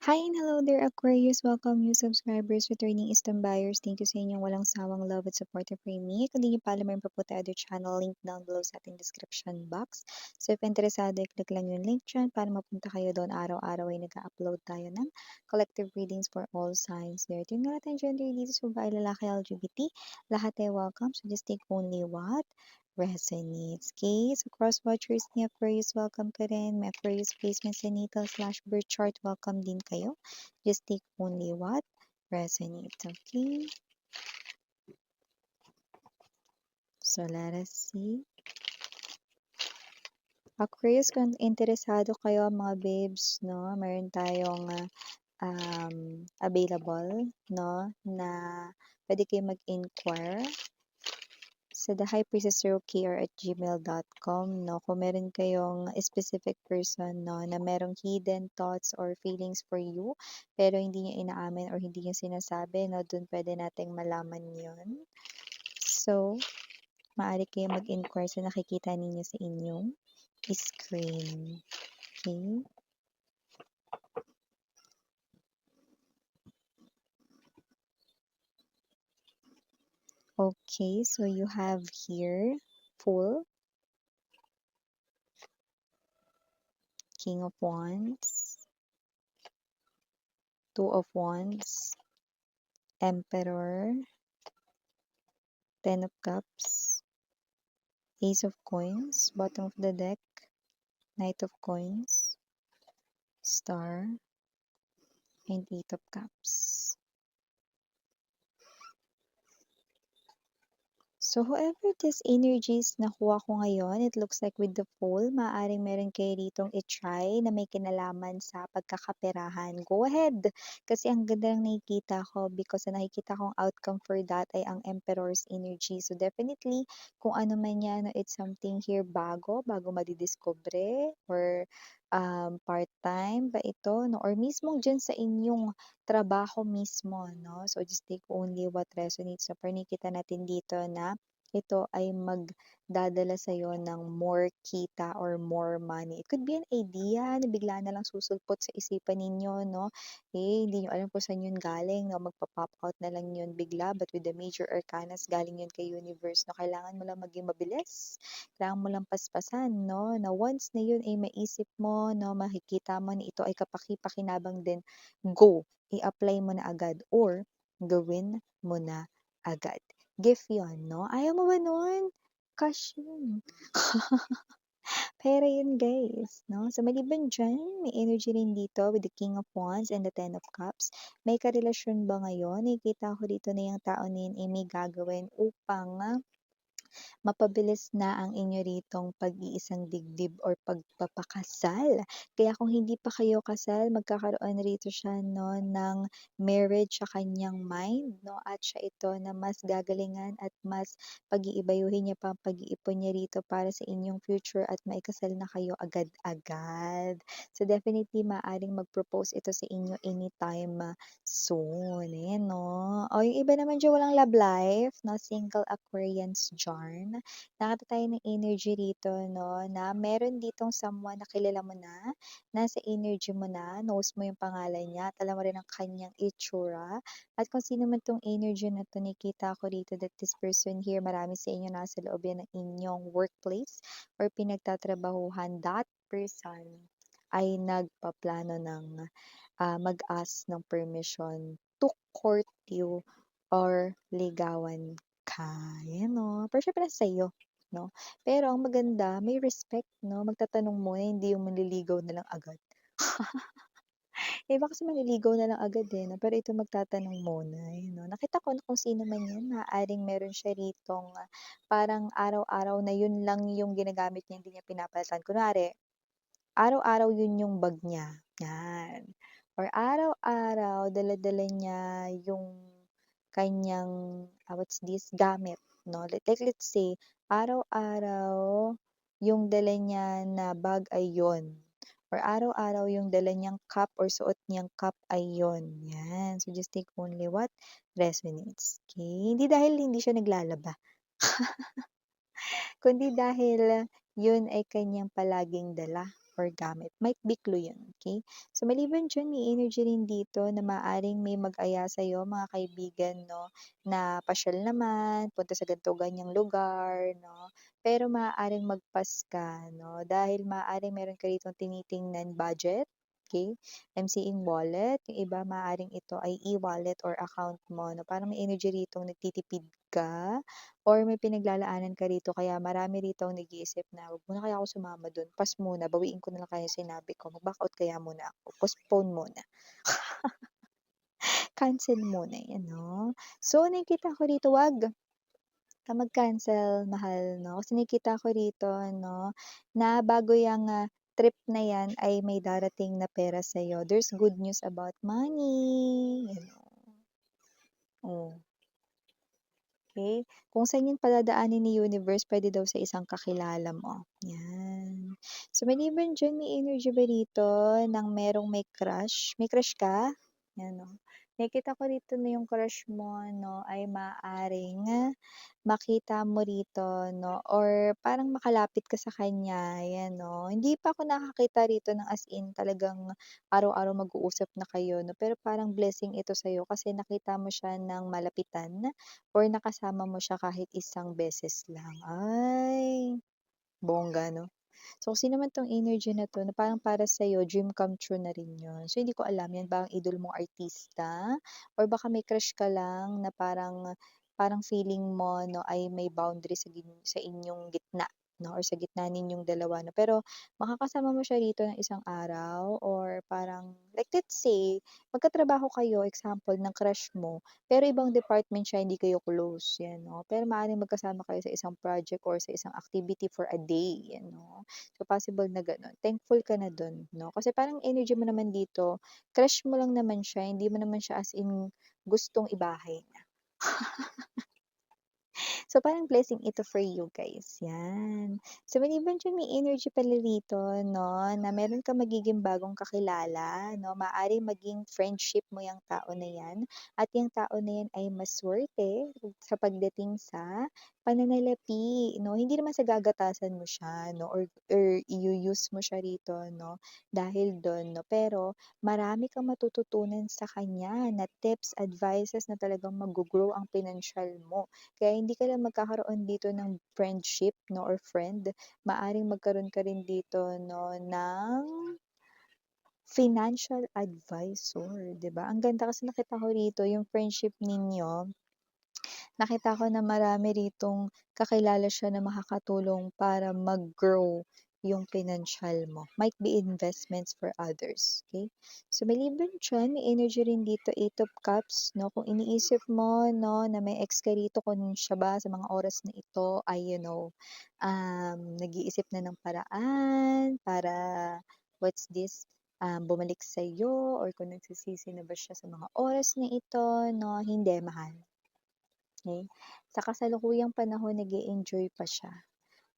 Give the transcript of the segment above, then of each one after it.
Hi and hello there, Aquarius. Welcome new subscribers, returning Eastern buyers. Thank you sa inyong walang sawang love at support for me. Kung di niyo pa alam, may po tayo channel, link down below sa ating description box. So if interesado, i-click lang yung link dyan para mapunta kayo doon. Araw-araw ay nag-upload tayo ng collective readings for all signs there. Ito yung natin gender dito sa babae, lalaki, LGBT. Lahat ay welcome. So just take only what resonates. Okay? So cross-watchers ni Aquarius, welcome ka rin. May Aquarius placement sa natal/birth chart, welcome din kayo. Just take only what resonates. Okay? So let us see. Aquarius, kung interesado kayo mga babes, no? Meron tayong available, no? Na pwede kayo mag-inquire sa thehighpriestess0kr@gmail.com, no? Kung meron kayong specific person, no, na merong hidden thoughts or feelings for you, pero hindi niya inaamin or hindi niya sinasabi, no, dun pwede nating malaman yun. So, maaari kayo mag-inquire sa nakikita ninyo sa inyong screen. Okay? Okay, so you have here Fool, King of Wands, Two of Wands, Emperor, Ten of Cups, Ace of Coins, bottom of the deck, Knight of Coins, Star, and Eight of Cups. So whoever this energies nakuha ko ngayon, it looks like with the Fool, maaaring meron kayo ditong i-try na may kinalaman sa pagkakaperahan. Go ahead! Kasi ang ganda ng nakikita ko because ang nakikita kong outcome for that ay ang Emperor's energy. So definitely, kung ano man yan, no, it's something here bago madidiscover or part-time ba ito, no? Or mismo dyan sa inyong trabaho mismo, no? So just take only what resonates. So parang nakikita natin dito na ito ay magdadala sa'yo ng more kita or more money. It could be an idea na bigla na lang susulpot sa isipan ninyo, no? Hindi nyo alam kung saan yun galing, no? Magpa-pop out na lang yun bigla. But with the major arcanas, galing yun kay universe, no? Kailangan mo lang maging mabilis. Kailangan mo lang paspasan, no? Na once na yun ay maisip mo, no? Makikita mo na ito ay kapaki-pakinabang din, go! I-apply mo na agad or gawin mo na agad. Gift yun, no? Ayaw mo ba nun? Cash yun. Pera yun, guys, no? So, maliban dyan, may energy rin dito with the King of Wands and the Ten of Cups. May karelasyon ba ngayon? Nakikita ko dito na yung tao na yun ay may gagawin upang mapabilis na ang inyo ritong pag-iisang dibdib or pagpapakasal. Kaya kung hindi pa kayo kasal, magkakaroon rito siya, no, ng marriage sa kanyang mind, no, at siya ito na mas gagalingan at mas pag-iibayuhin niya pa ang pag-iipon niya rito para sa inyong future at maikasal na kayo agad-agad. So definitely maaring mag-propose ito sa inyo anytime soon. Ayan, no? O yung iba naman dyan walang love life, no? Single Aquarians dyan. Nakita tayo ng energy rito, no? Na meron ditong someone na kilala mo na, nasa energy mo na, knows mo yung pangalan niya, at alam mo rin ang kanyang itsura. At kung sino man tong energy na to, nakita ko dito that this person here, marami sa inyo nasa loob yan ng inyong workplace or pinagtatrabahuhan. That person ay nagpaplano ng mag-ask ng permission to court you or ligawan ka. Yan, no? Pero syempre nasa sa'yo, no? Pero ang maganda, may respect, no? Magtatanong muna, hindi yung manliligaw na lang agad. Iba kasi manliligaw na lang agad eh, no? Pero ito magtatanong muna, eh, no? Nakita ko na kung sino man yan, maaaring meron siya ritong parang araw-araw na yun lang yung ginagamit niya, hindi niya pinapalitan. Kunwari, araw-araw yun yung bag niya, yan. Or araw-araw dala-dala niya yung kanyang, what's this, gamit, no? Like let's say, araw-araw yung dala niya na bag ay yun. Or araw-araw yung dala niyang cup or suot niyang cup ay yun. Yan. So just take only what resonates. Okay? Hindi dahil hindi siya naglalaba, kundi dahil yun ay kanyang palaging dala. or gamit. Might be clue yun, okay? So maliban diyan, may energy rin dito na maaaring may mag-aya sa'yo, mga kaibigan 'no, na pasyal naman, punta sa ganito, ganyang lugar 'no. Pero maaaring mag-pass ka 'no, dahil maaaring meron ka ditong tinitingnan budget, okay? I'm seeing wallet, yung iba maaaring ito ay e-wallet or account mo 'no, parang may energy ritong nagtitipid ka or may pinaglalaanan ka rito kaya marami rito ang nag-iisip na, "Wag muna kaya ako sumama dun, pass muna, bawiin ko na lang kaya yung sinabi ko, mag-back out kaya muna ako, postpone muna, cancel muna." 'Yan 'no. So nakikita ko rito, 'wag ka mag-cancel mahal 'no, kasi nakikita ko rito 'no, na bago yang, trip na 'yan ay may darating na pera sa'yo. There's good news about money, you know. Oh. Okay, kung saan 'yun padadaanin ni universe puwede daw sa isang kakilala mo, 'yan. So maliban diyan, may energy ba rito ng merong may crush? May crush ka? 'Yan 'no. Nakikita ko rito na yung crush mo 'no ay maaaring makita mo rito 'no or parang makalapit ka sa kanya, 'yan 'no. Hindi pa ako nakakita rito ng as in talagang araw-araw mag-uusap na kayo 'no, pero parang blessing ito sa'yo kasi nakita mo siya ng malapitan or nakasama mo siya kahit isang beses lang. Ay, bongga 'no. So, kung sino man 'tong energy na 'to na parang para sa'yo dream come true na rin 'yun. So, hindi ko alam 'yan ba ang idol mong artista or baka may crush ka lang na parang parang feeling mo 'no ay may boundary sa inyong gitna 'no or sa gitna ninyong dalawa 'no. Pero makakasama mo siya rito ng isang araw or parang like let's say magkatrabaho kayo, example ng crush mo, pero ibang department siya, hindi kayo close, 'yan 'no. Pero maaaring magkasama kayo sa isang project or sa isang activity for a day, 'yan 'no. So, possible na gano'n. Thankful ka na do'n 'no, kasi parang energy mo naman dito, crush mo lang naman siya, hindi mo naman siya as in gustong ibahay na. So, parang blessing ito for you guys, 'yan. So, maliban diyan may energy pala rito 'no, na meron kang magiging bagong kakilala 'no, maaaring maging friendship mo 'yang tao na 'yan at 'yang tao na 'yan ay masuwerte sa pagdating sa pananalapi 'no. Hindi naman sa gagatasan mo siya 'no or iyu-use mo siya rito 'no, dahil do'n 'no, pero marami kang matututunan sa kanya na tips, advices na talagang maggo-grow ang pinansiyal mo. Kaya hindi ka lang magkakaroon dito ng friendship 'no or friend, maaring magkaroon ka rin dito 'no ng financial advisor, 'di ba? Ang ganda kasi nakita ko rito yung friendship ninyo, nakita ko na marami ritong kakilala siya na makakatulong para mag-grow yung pinansyal mo. Might be investments for others, okay? So maliban diyan, may energy rin dito, Eight of Cups 'no, kung iniisip mo 'no, na may ex ka rito, kung siya ba sa mga oras na ito ay nag-iisip na ng paraan para what's this, bumalik sa'yo or kung nagsisisi na ba siya sa mga oras na ito 'no, hindi mahal. Okay, sa kasalukuyang panahon nag-e-enjoy pa siya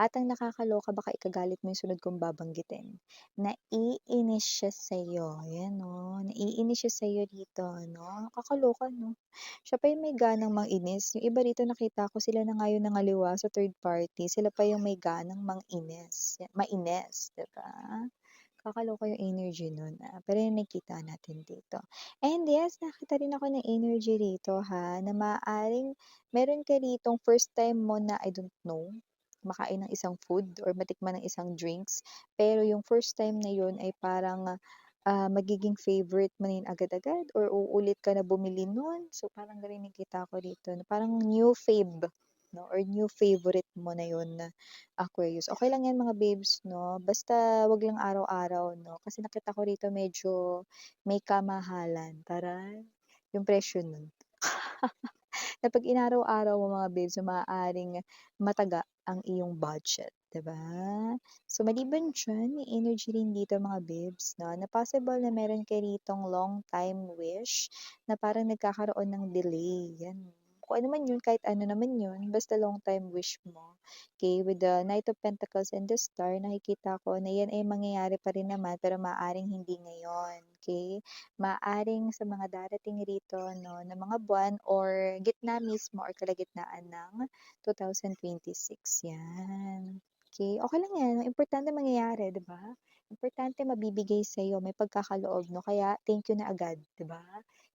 at ang nakakaloka baka ikagalit mo yung sunod kong babanggitin, naiinis siya sa'yo, 'yan 'no, naiinis siya sa'yo dito 'no, kakaloka 'no. Siya pa yung may ganang manginis, yung iba rito nakita ko sila na nga yung nangaliwa sa third party, sila pa yung may ganang mainis, 'di ba? Kakaloka yung energy nun, pero yung nakita natin dito. And yes, nakita rin ako ng energy rito ha, na maaaring meron ka ritong first time mo na I don't know, makain ng isang food or matikman ng isang drinks, pero yung first time na yun ay parang, magiging favorite mo na yun agad-agad or uulit ka na bumili nun. So, parang gano'n nakita ko dito na parang new fave 'no or new favorite mo na yun na Aquarius. Okey lang 'yan mga babes 'no, basta 'wag lang araw-araw 'no, kasi nakita ko rito medyo may kamahalan, taray, yung presyo nun. Na 'pag inaraw-araw mo mga babes, so maaaring mataga ang iyong budget, 'di ba? So maliban diyan, may energy rin dito mga babes 'no, na possible na meron ka ritong long time wish na parang nagkakaroon ng delay, 'yan. Kung ano man 'yun, kahit ano naman 'yun, basta long time wish mo. Okay, with the Knight of Pentacles and the Star, nakikita ko na 'yan ay mangyayari pa rin naman pero maaaring hindi ngayon, okay? Maaaring sa mga darating rito 'no, na mga buwan or gitna mismo or kalagitnaan ng 2026, 'yan. Okay, okey lang 'yan, ang importante mangyayari, 'di ba? importante mabibigay sa'yo, may pagkakaloob 'no, kaya thank you na agad, 'di ba?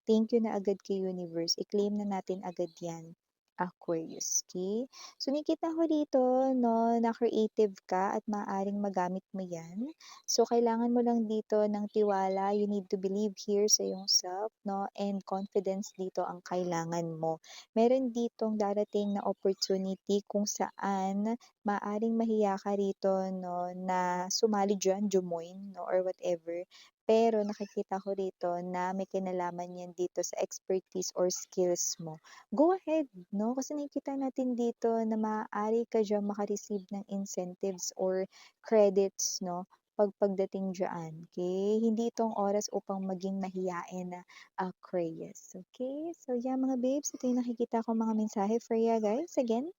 Thank you na agad kay universe, i-claim na natin agad 'yan, Aquarius, okey? So nakikita ko dito 'no, na creative ka at maaaring magamit mo 'yan. So kailangan mo lang dito ng tiwala, you need to believe here sa iyong self 'no, and confidence dito ang kailangan mo. Meron ditong darating na opportunity kung saan maaaring mahiya ka rito 'no, na sumali diyan, jomoin 'no, or whatever. Pero nakikita ko rito na may kinalaman 'yan dito sa expertise or skills mo. Go ahead 'no, kasi nakikita natin dito na maaari ka diyang maka-receive ng incentives or credits 'no, pagdating diyaan, okey? Hindi itong oras upang maging mahiyain na Aquarius, okey? So yeah, mga babes, ito yung nakikita kong mga mensahe for ya guys. Again,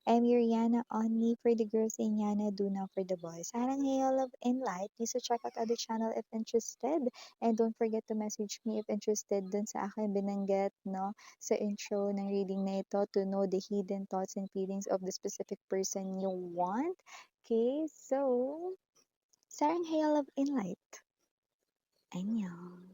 I'm your Yana, only for the girls in Yana, do not for the boys. Sarang hail, love, and light. Please to check out other channel if interested. And don't forget to message me if interested dun sa akin binanggit, no, sa intro ng reading na ito to know the hidden thoughts and feelings of the specific person you want. Okay, so, sarang hail, love, and light. Annyeong.